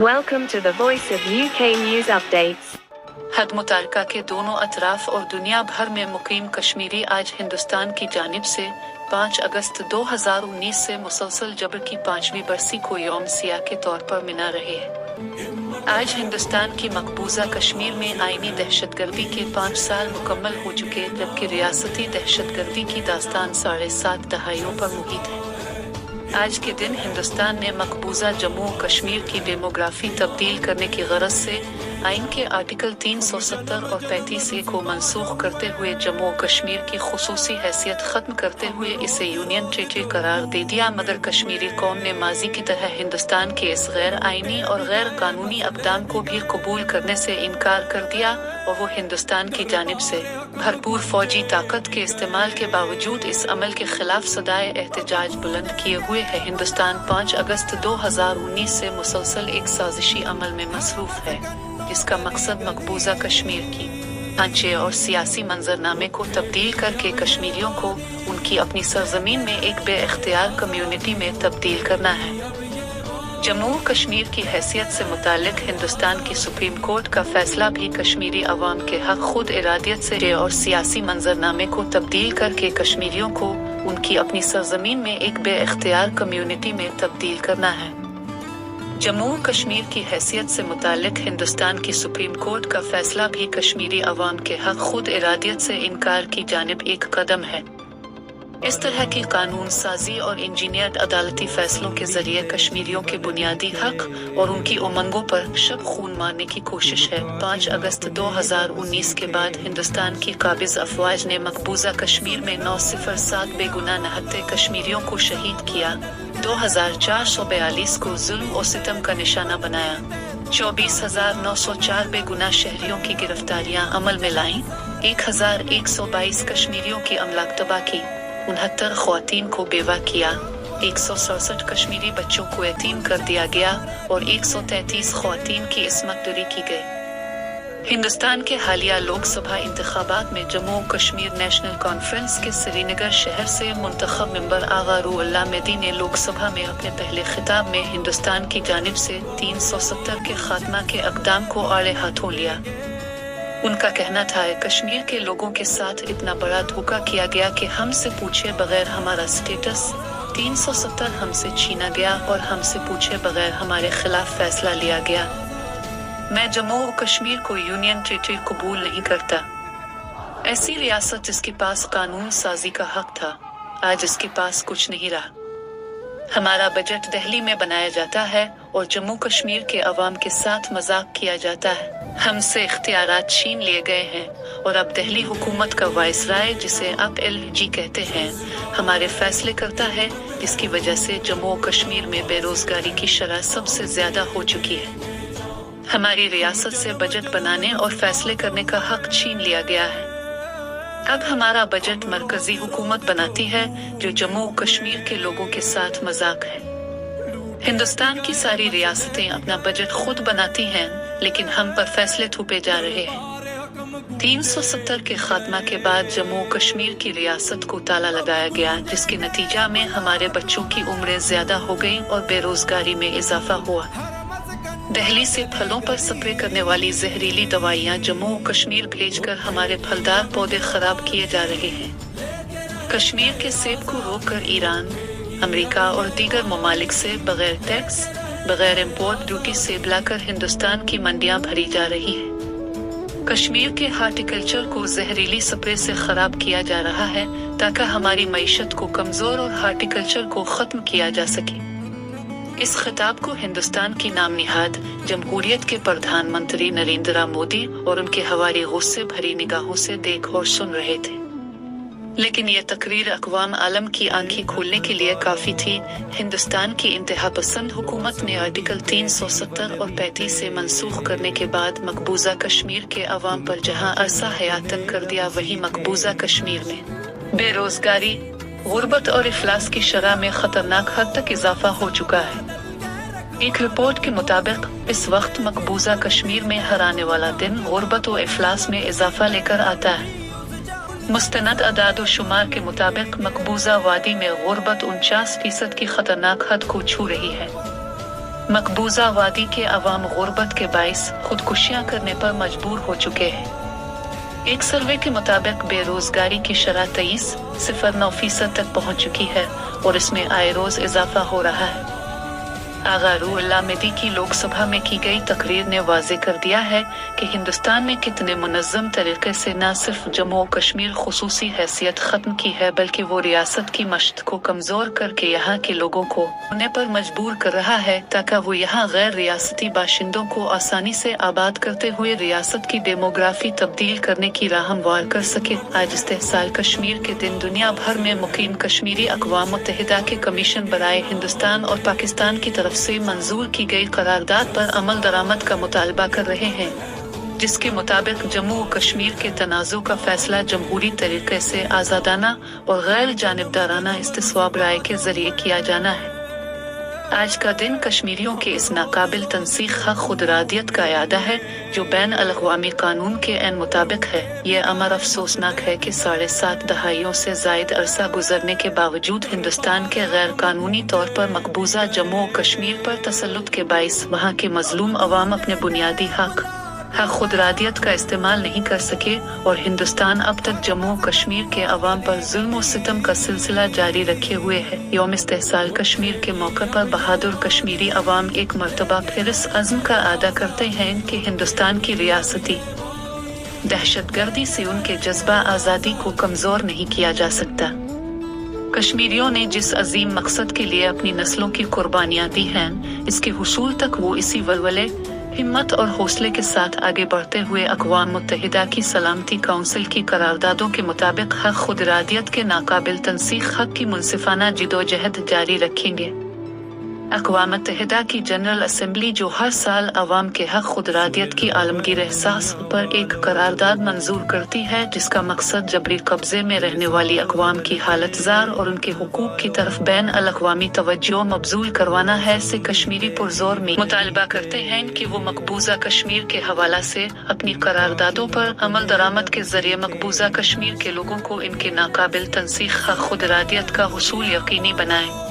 Welcome to the Voice of UK News Updates. हद मुतारका के दोनों अतराफ और दुनिया भर में मुकीम कश्मीरी आज हिंदुस्तान की जानिब से 5 अगस्त 2019 से मुसलसल जबर की 5वीं बरसी को यौम सियाह के तौर पर मना रहे हैं। आज हिंदुस्तान की मकबूजा कश्मीर में आईनी दहशतगर्दी के 5 साल मुकम्मल हो चुके, जबकि रियासती दहशतगर्दी की दास्तान 7.5 दहाइयों पर मुहित है। आज के दिन हिंदुस्तान ने मकबूजा जम्मू और कश्मीर की डेमोग्राफी तब्दील करने की गरज से आइन के आर्टिकल 370 और 35A को मनसूख करते हुए जम्मू और कश्मीर की खुसूसी हैसियत खत्म करते हुए इसे यूनियन टेरिटरी करार दे दिया, मगर कश्मीरी कौम ने माजी की तरह हिंदुस्तान के इस गैर आइनी और गैर कानूनी अक़दाम को भी कबूल करने से इनकार कर दिया और वो हिंदुस्तान की जानिब से भरपूर फौजी ताकत के इस्तेमाल के बावजूद इस अमल के खिलाफ सदाए एहतजाज बुलंद किए हुए है। हिंदुस्तान 5 अगस्त 2019 से मुसलसल एक साजिशी अमल में मसरूफ है, जिसका मकसद मकबूजा कश्मीर की ढांचे और सियासी मंजरनामे को तब्दील करके कश्मीरियों को उनकी अपनी सरजमीन में एक बेइख्तियार कम्युनिटी में तब्दील करना है। जम्मू कश्मीर की हैसियत से मुतालिक हिंदुस्तान की सुप्रीम कोर्ट का फैसला भी कश्मीरी अवाम के हक खुद इरादियत से और सियासी मंजरनामे को तब्दील करके कश्मीरियों को उनकी अपनी सरजमीन में एक बेइख्तियार कम्युनिटी में तब्दील करना है। जम्मू कश्मीर की हैसियत से मुतालिक हिंदुस्तान की सुप्रीम कोर्ट का फैसला भी कश्मीरी अवाम के हक खुद इरादियत से इनकार की जानिब एक कदम है। इस तरह की कानून साजी और इंजीनियर्ड अदालती फैसलों के जरिए कश्मीरियों के बुनियादी हक और उनकी उमंगों पर शब खून मारने की कोशिश है। 5 अगस्त 2019 के बाद हिंदुस्तान की काबिज अफवाज ने मकबूजा कश्मीर में 907 बेगुनाह 69 कश्मीरियों को शहीद किया, 2442 को जुल्म और सितम का निशाना बनाया, 24,904 बेगुनाह शहरियों की गिरफ्तारियां अमल में लाईं, 1,122 कश्मीरियों की अमलाक तबाह की, 69 ख्वातीन को बेवा किया, 167 कश्मीरी बच्चों को यतीम कर दिया गया और 133 ख्वातीन की इस्मत दरी की गई। हिंदुस्तान के हालिया लोकसभा इंतखाबात में जम्मू कश्मीर नेशनल कॉन्फ्रेंस के श्रीनगर शहर से मुंतखब मेंबर आगा रूहुल्लाह मेदी ने लोकसभा में अपने पहले खिताब में हिंदुस्तान की जानिब से 370 के खात्मा के अक़दाम को आड़े हाथों लिया। उनका कहना था, कश्मीर के लोगों के साथ इतना बड़ा धोखा किया गया कि हमसे पूछे बगैर हमारा स्टेटस 370 हमसे छीना गया और हमसे पूछे बगैर हमारे खिलाफ फैसला लिया गया। मैं जम्मू और कश्मीर को यूनियन टेरिटरी कबूल नहीं करता। ऐसी रियासत जिसके पास कानून साजी का हक था, आज इसके पास कुछ नहीं रहा। हमारा बजट दिल्ली में बनाया जाता है और जम्मू कश्मीर के अवाम के साथ मजाक किया जाता है। हमसे इख्तियारात छीन लिए गए हैं और अब दिल्ली हुकूमत का वाइसराय, जिसे आप LG कहते हैं, हमारे फैसले करता है, जिसकी वजह से जम्मू कश्मीर में बेरोजगारी की शरह सबसे ज्यादा हो चुकी है। हमारी रियासत से बजट बनाने और फैसले करने का हक छीन लिया गया है। अब हमारा बजट मरकजी हुकूमत बनाती है, जो जम्मू कश्मीर के लोगों के साथ मजाक है। हिंदुस्तान की सारी रियासतें अपना बजट खुद बनाती हैं, लेकिन हम पर फैसले थोपे जा रहे हैं। 370 के खात्मा के बाद जम्मू कश्मीर की रियासत को ताला लगाया गया, जिसके नतीजा में हमारे बच्चों की उम्रें ज्यादा हो गईं और बेरोजगारी में इजाफा हुआ। दिल्ली से फलों पर स्प्रे करने वाली जहरीली दवाइयां जम्मू कश्मीर भेजकर हमारे फलदार पौधे खराब किए जा रहे हैं। कश्मीर के सेब को रोककर ईरान, अमेरिका और दीगर ममालिक से बगैर टैक्स, बगैर इम्पोर्ट ड्यूटी सेब लाकर हिंदुस्तान की मंडियां भरी जा रही है। कश्मीर के हार्टिकल्चर को जहरीली स्प्रे से खराब किया जा रहा है, ताकि हमारी मईशत को कमजोर और हार्टिकल्चर को खत्म किया जा सके। इस खिताब को हिंदुस्तान की नाम निहाद जमहूरियत के प्रधानमंत्री नरेंद्र मोदी और उनके हवारी गुस्से भरी निगाहों से देख और सुन रहे थे। लेकिन यह तकरीर अक़वाम आलम की आंखें खोलने के लिए काफी थी। हिंदुस्तान की इंतहा पसंद हुकूमत ने आर्टिकल 370 और 35 से मनसूख करने के बाद मकबूजा कश्मीर के अवाम पर जहां अरसा हयातन कर दिया, वहीं मकबूजा कश्मीर में बेरोजगारी, गुर्बत और इफलास की शरह में खतरनाक हद तक इजाफा हो चुका है। एक रिपोर्ट के मुताबिक इस वक्त मकबूजा कश्मीर में हर आने वाला दिन गुर्बत और इफलास में इजाफा लेकर आता है। मुस्तनद अदाद शुमार के मुताबिक मकबूजा वादी में गुर्बत 49% की खतरनाक हद को छू रही है। मकबूजा वादी के अवाम गुर्बत के बाइस खुदकुशियां करने पर मजबूर हो चुके हैं। एक सर्वे के मुताबिक बेरोजगारी की शरह 23.9% तक पहुंच चुकी है और इसमें आए रोज इजाफा हो रहा है। आगा रूहुल्लाह अहमदी की लोकसभा में की गई तकरीर ने वाजे कर दिया है कि हिंदुस्तान में कितने मुनज़्ज़म तरीके से न सिर्फ जम्मू और कश्मीर खुसूसी हैसियत ख़त्म की है बल्कि वो रियासत की मशत को कमज़ोर करके यहाँ के लोगों को होने पर मजबूर कर रहा है ताकि वो यहाँ गैर रियासती बाशिंदों को आसानी से आबाद करते हुए रियासत की डेमोग्राफी तब्दील करने की राह हमवार कर सके। आज इस्तेहसाल कश्मीर के दिन दुनिया भर में मुकीम कश्मीरी अक़वाम मुत्तहिदा के कमीशन बराए हिंदुस्तान और पाकिस्तान की तरफ से मंजूर की गई करारदाद पर अमल दरामद का मुतालबा कर रहे हैं, जिसके मुताबिक जम्मू और कश्मीर के तनाज़ुर का फैसला जमहूरी तरीके से आज़ादाना और गैर जानिबदाराना इस्तिस्वाब राय के जरिए किया जाना है। आज का दिन कश्मीरियों के इस नाकाबिल तनसीख हक खुदरादियत का यादा है जो बैन अल-अक़वामी कानून के ऐन मुताबिक है। ये अमर अफसोसनाक है कि 7.5 दहाइयों से जायद अरसा गुजरने के बावजूद हिंदुस्तान के गैर कानूनी तौर पर मकबूजा जम्मू और कश्मीर पर तसल्लुत के बाइस वहाँ के मजलूम अवाम अपने बुनियादी हक खुदरादियत का इस्तेमाल नहीं कर सके और हिंदुस्तान अब तक जम्मू और कश्मीर के अवाम पर जुल्म और सितम का सिलसिला जारी रखे हुए है। यौम इस्तेहसाल कश्मीर के मौके पर बहादुर कश्मीरी अवाम एक मर्तबा फिर इस अज़्म का अदा करते हैं कि हिंदुस्तान की रियासती दहशतगर्दी से उनके जज्बा आज़ादी को कमज़ोर नहीं किया जा सकता। कश्मीरियों ने जिस अजीम मकसद के लिए अपनी नस्लों की कुर्बानियाँ दी हैं, इसके हुसूल तक वो इसी वलवले हिम्मत और हौसले के साथ आगे बढ़ते हुए अक़वाम मुत्तहिदा की सलामती काउंसिल की करारदादों के मुताबिक हक खुदरादियत के नाकाबिल तनसीख हक की मुनसिफाना जिदोजहद जारी रखेंगे। अक़वाम मुत्तहिदा की जनरल असेंबली जो हर साल अवाम के हक खुदरादियत की आलमगीर एहसास पर एक करारदाद मंजूर करती है, जिसका मकसद जबरी कब्जे में रहने वाली अक़वाम की हालत जार और उनके हुकूक की तरफ बैन अल-अक़वामी तवज्जो मबजूल करवाना है, से कश्मीरी पुरजोर में मुतालबा करते हैं कि वो मकबूजा कश्मीर के हवाला से अपनी करारदादों पर अमल दरामद के जरिए मकबूजा कश्मीर के लोगों को इनके नाकाबिल तनसीख हक खुदरादियत का हुसूल यकीनी बनाएं।